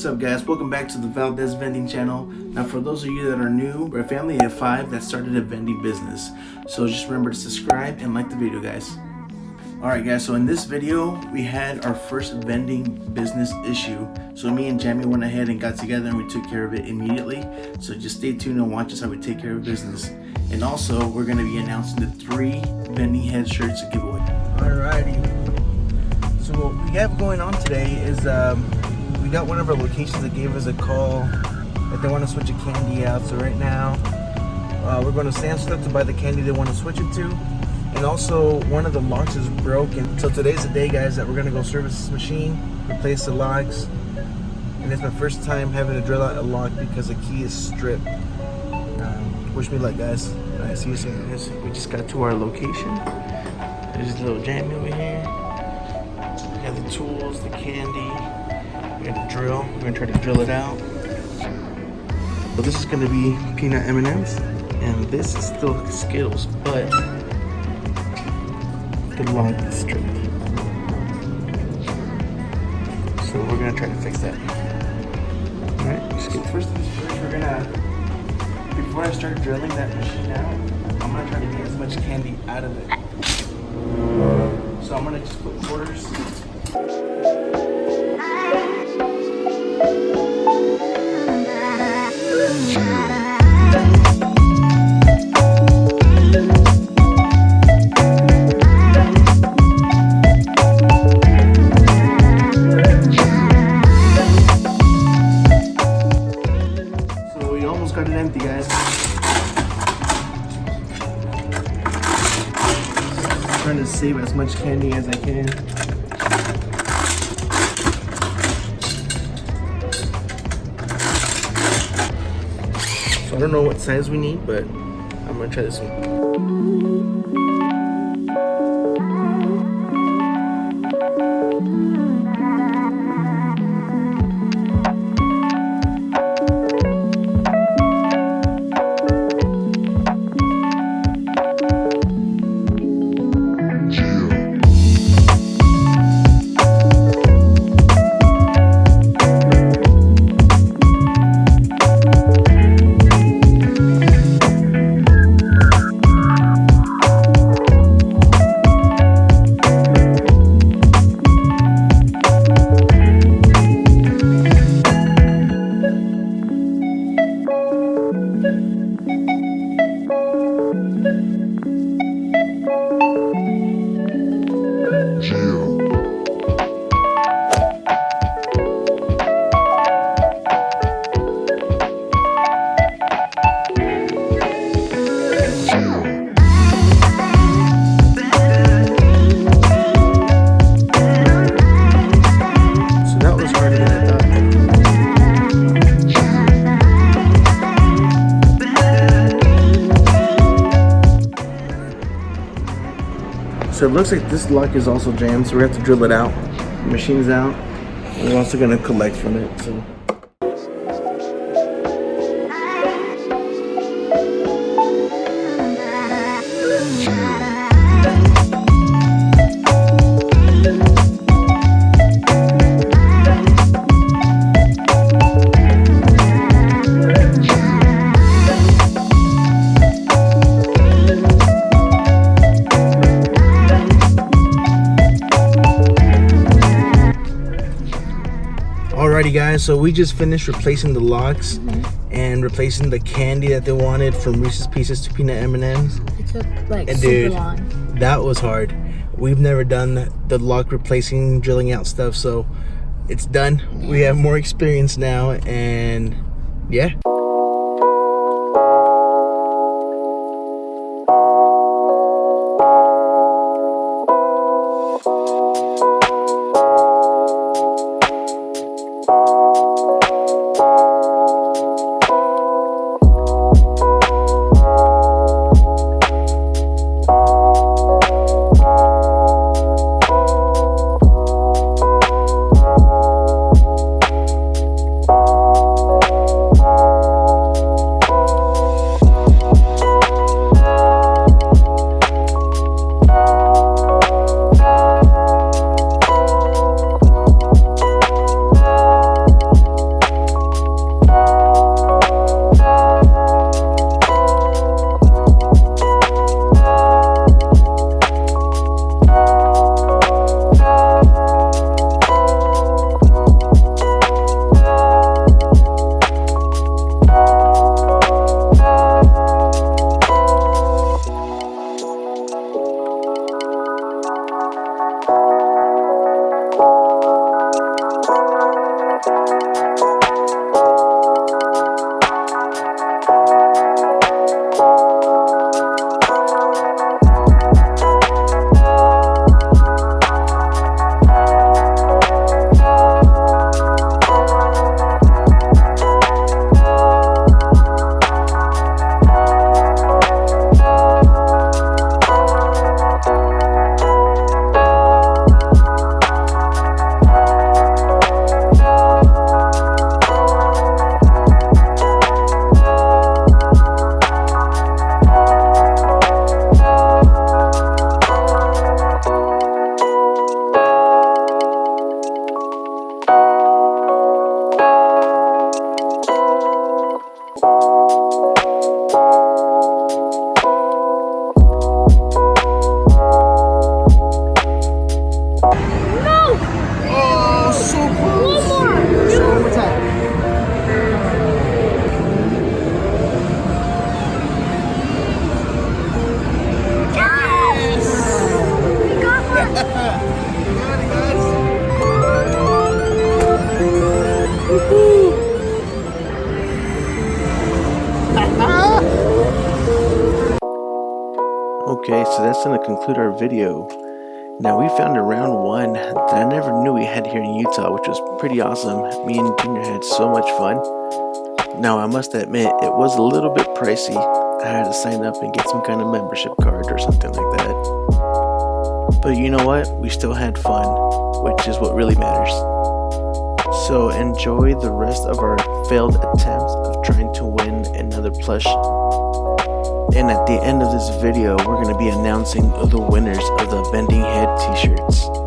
up, guys? Welcome back to the ValdezVending channel. Now, for those of you that are new, we're a family of 5 that started a vending business. So just remember to subscribe and like the video, guys. Alright guys, so in this video, we had our first vending business issue. So me and Jaime went ahead and got together and we took care of it immediately. So just stay tuned and watch us how we take care of business. And also, we're going to be announcing the 3 vending head shirts to give away. Alrighty. So what we have going on today is we got one of our locations that gave us a call that they want to switch a candy out. So right now, we're going to Sam's to buy the candy they want to switch it to. And also, one of the locks is broken. So today's the day, guys, that we're going to go service this machine, replace the locks. And it's my first time having to drill out a lock because the key is stripped. Wish me luck, guys. Alright, see you soon. We just got to our location. There's little Jaime over here. We got the tools, the candy. We got the drill. We're going to try to drill it out. So this is going to be peanut M&Ms. And this is still Skittles, but the lock is stripped. So we're gonna try to fix that. Alright, let's get first things first. We're gonna, before I start drilling that machine out, I'm gonna try to get as much candy out of it. So I'm gonna just put quarters. Got it empty, guys. Trying to save as much candy as I can. So I don't know what size we need, but I'm gonna try this one. So it looks like this lock is also jammed, so we have to drill it out. The machine's out. We're also gonna collect from it. So. Alrighty guys, so we just finished replacing the locks and replacing the candy that they wanted from Reese's Pieces to peanut M&Ms. It took like super long. That was hard. We've never done the lock replacing, drilling out stuff, so it's done. Yeah. We have more experience now, and yeah. Okay, so that's going to conclude our video. Now we found a round one that I never knew we had here in Utah, which was pretty awesome. Me and Junior had so much fun. Now I must admit, it was a little bit pricey. I had to sign up and get some kind of membership card or something like that. But you know what? We still had fun, which is what really matters. So enjoy the rest of our failed attempts of trying to win another plush. And at the end of this video, we're going to be announcing the winners of the Vending Head t-shirts.